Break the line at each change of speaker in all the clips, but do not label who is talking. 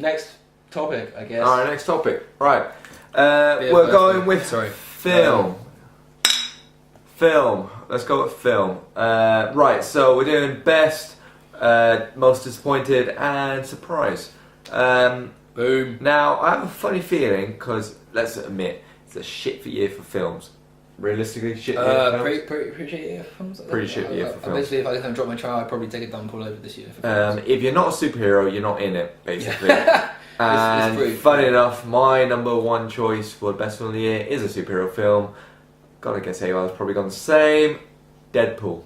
Next topic, I guess.
Alright, next topic. Right. We're going with film. Film. Let's go with film. Right, so we're doing best, most disappointed, and surprise.
Boom.
Now, I have a funny feeling, because, let's admit, it's a shit year for films. Realistically, shit year for films?
Pretty shit year for films?
Pretty shit year for films.
Basically, if I didn't drop my child, I'd probably take a dump all over this year for films.
If you're not a superhero, you're not in it, basically. And
it's
funny enough, my number one choice for the best film of the year is a superhero film. Gotta guess Awow's probably gone the same. Deadpool.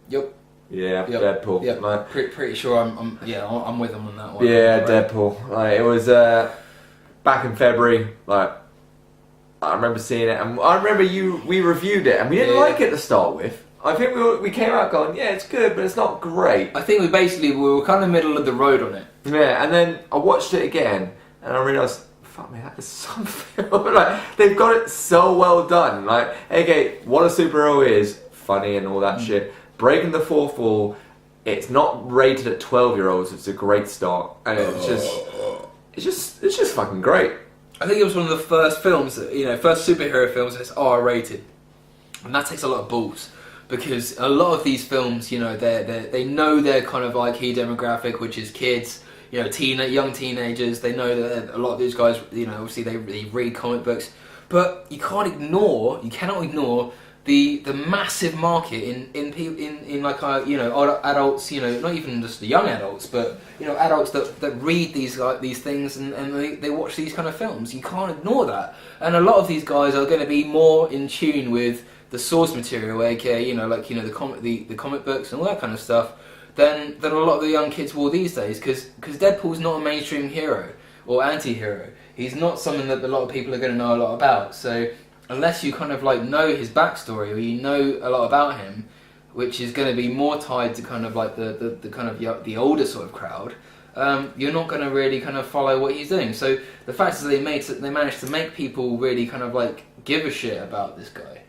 Yep.
Yeah,
Yep.
Deadpool.
Yep.
Like,
pretty sure I'm with them on that one.
yeah,
right?
Deadpool. Like, it was back in February. Like, I remember seeing it, and I remember we reviewed it, and we didn't like it to start with. I think we came out going, yeah, it's good, but it's not great.
I think we were kind of middle of the road on it.
Yeah, and then I watched it again, and I realised, fuck me, that is something. Like, they've got it so well done. Like, okay, what a superhero is, funny and all that shit. Breaking the fourth wall, it's not rated at 12-year-olds. It's a great start, and it's just fucking great.
I think it was one of the first films, first superhero films that's R-rated, and that takes a lot of balls. Because a lot of these films, they know their kind of like key demographic, which is kids, young teenagers. They know that a lot of these guys, obviously they read comic books, but you cannot ignore the massive market in like adults, not even just the young adults, but adults that read these things and they watch these kind of films. You can't ignore that, and a lot of these guys are going to be more in tune with the source material, aka the comic books and all that kind of stuff, than a lot of the young kids will these days. Because Deadpool's not a mainstream hero or anti-hero. He's not someone that a lot of people are going to know a lot about. So unless you kind of like know his backstory or you know a lot about him, which is going to be more tied to kind of like the kind of the older sort of crowd, you're not going to really kind of follow what he's doing. So the fact is they managed to make people really kind of like give a shit about this guy.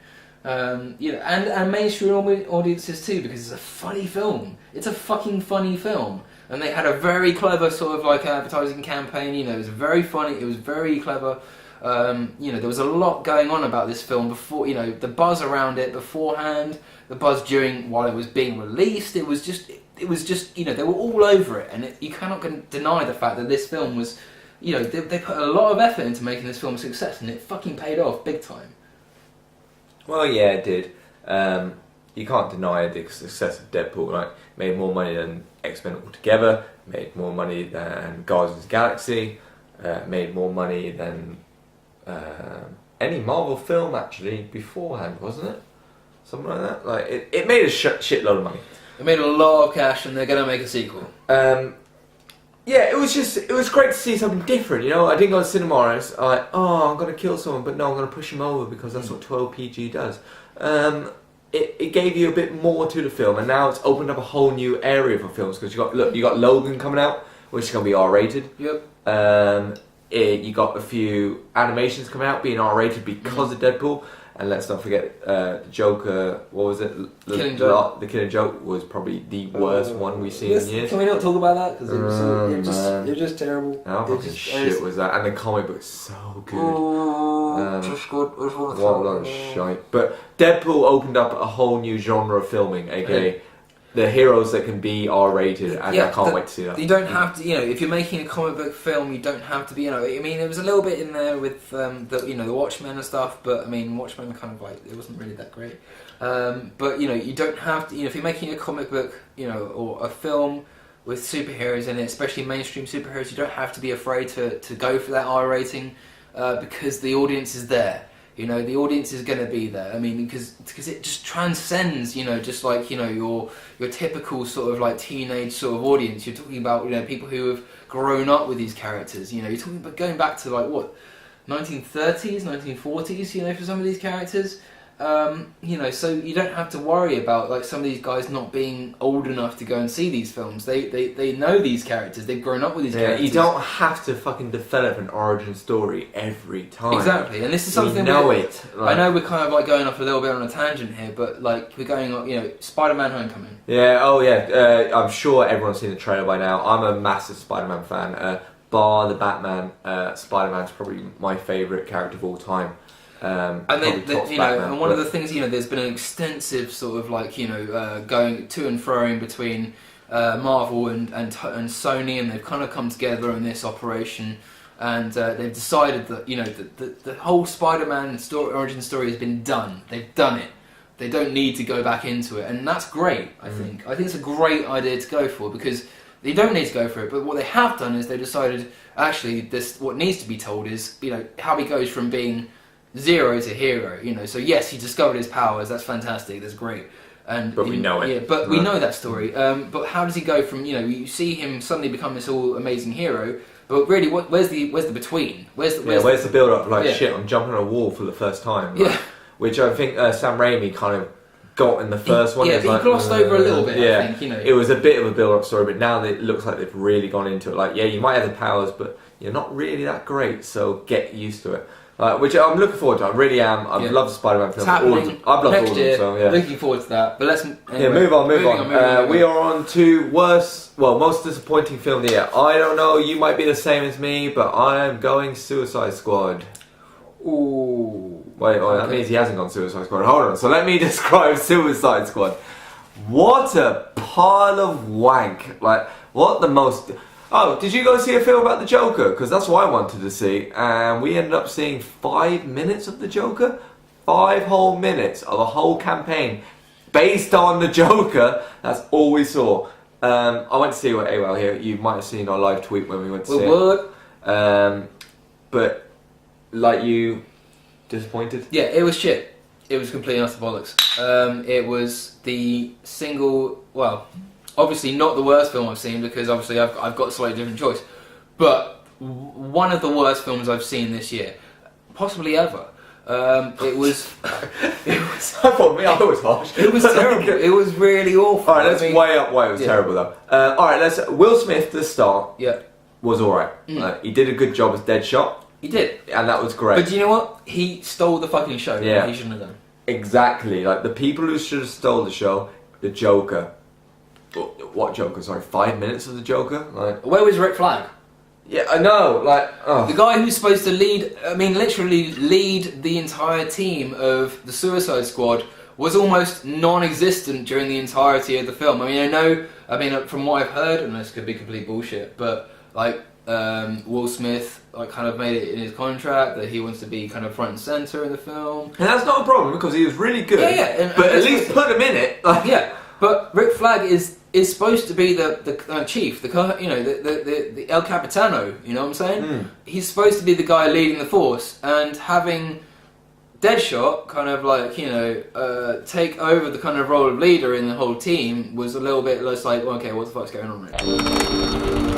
And mainstream audiences too, because it's a funny film. It's a fucking funny film, and they had a very clever sort of like advertising campaign. It was very funny. It was very clever. There was a lot going on about this film before. The buzz around it beforehand, the buzz while it was being released. It was just. They were all over it, and you cannot deny the fact that this film was. They put a lot of effort into making this film a success, and it fucking paid off big time.
Well, yeah, it did. You can't deny the success of Deadpool. Like, made more money than X-Men altogether. Made more money than Guardians of the Galaxy. Made more money than any Marvel film actually beforehand, wasn't it? Something like that. Like it made a shitload of money.
It made a lot of cash, and they're gonna make a sequel.
Yeah, it was great to see something different, I didn't go to cinema and it's like, oh, I'm going to kill someone, but no, I'm going to push him over because that's what 12PG does. It gave you a bit more to the film, and now it's opened up a whole new area for films, because you got Logan coming out, which is going to be R-rated.
Yep.
You got a few animations coming out being R-rated because of Deadpool. And let's not forget the Joker. What was it?
Killing Joke.
The Killing Joke was probably the worst one we've seen in years.
Can we not talk about that? Because it was just terrible.
How fucking shit was that? And the comic book's so good.
Just good.
What a lot of shite. But Deadpool opened up a whole new genre of filming, aka the heroes that can be R-rated, and I can't wait to see that.
You don't have to, if you're making a comic book film, you don't have to be, I mean, there was a little bit in there with the Watchmen and stuff, but I mean, Watchmen kind of like, it wasn't really that great. But you don't have to, if you're making a comic book, or a film with superheroes in it, especially mainstream superheroes, you don't have to be afraid to go for that R rating, because the audience is there. The audience is going to be there. I mean, because it just transcends, just like, your typical sort of like teenage sort of audience. You're talking about, people who have grown up with these characters. You're talking about going back to like what, 1930s, 1940s, for some of these characters. So you don't have to worry about like some of these guys not being old enough to go and see these films. They know these characters. They've grown up with these characters.
You don't have to fucking develop an origin story every time.
Exactly, and this is something I know we're kind of like going off a little bit on a tangent here, but like we're going on, Spider-Man: Homecoming.
Yeah. Oh yeah. I'm sure everyone's seen the trailer by now. I'm a massive Spider-Man fan. bar the Batman, Spider-Man's probably my favourite character of all time.
And and one of the things, there's been an extensive sort of like, going to and froing between Marvel and Sony, and they've kind of come together in this operation, and they've decided that the whole Spider-Man origin story has been done. They've done it. They don't need to go back into it, and that's great. I think it's a great idea to go for, because they don't need to go for it. But what they have done is they decided, actually, what needs to be told is how he goes from being zero to hero. So yes, he discovered his powers. That's fantastic. That's great.
But we know it.
Yeah, but we know that story. But how does he go from you see him suddenly become this all amazing hero? But really, where's the between? Where's
the build up? Like shit, I'm jumping on a wall for the first time. Like, which I think Sam Raimi kind of got in the first one.
Yeah, but he glossed over a little bit.
Yeah,
I think,
it was a bit of a build up story, but now it looks like they've really gone into it. Like, yeah, you might have the powers, but you're not really that great. So get used to it. Which I'm looking forward to. I really am. I've loved the Spider-Man films.
I've
loved all of them. So yeah,
looking forward to that. But let's
move on. We are on to most disappointing film of the year. I don't know. You might be the same as me, but I am going Suicide Squad.
Ooh.
Wait, that means he hasn't gone Suicide Squad. Hold on. So let me describe Suicide Squad. What a pile of wank! Like, what the most. Oh, did you go see a film about the Joker? Because that's what I wanted to see. And we ended up seeing 5 minutes of the Joker. 5 whole minutes of a whole campaign based on the Joker. That's all we saw. I went to see what Awow here. You might have seen our live tweet when we went to see it. But, like you, disappointed?
Yeah, it was shit. It was completely utter bollocks. It was the single... Well... Obviously not the worst film I've seen, because obviously I've got a slightly different choice, but one of the worst films I've seen this year, possibly ever. It was.
I thought I was harsh.
It was terrible. It was really awful.
All right, let's weigh up why it was terrible though. All right, Will Smith, the star, was all right. He did a good job as Deadshot.
He did,
and that was great.
But do you know what? He stole the fucking show.
Yeah,
he shouldn't have done.
Exactly. Like the people who should have stole the show, the Joker. What Joker? Sorry, 5 minutes of the Joker. Like,
where was Rick Flag?
Yeah, I know. Like,
the guy who's supposed to lead, literally lead the entire team of the Suicide Squad was almost non-existent during the entirety of the film. From what I've heard, and this could be complete bullshit, but Will Smith kind of made it in his contract that he wants to be kind of front and center in the film,
and that's not a problem because he was really good. But at least put him in it.
Yeah. But Rick Flag is supposed to be the chief, the El Capitano. You know what I'm saying? He's supposed to be the guy leading the force, and having Deadshot kind of take over the kind of role of leader in the whole team was a little bit less like, okay, what the fuck's going on, Rick?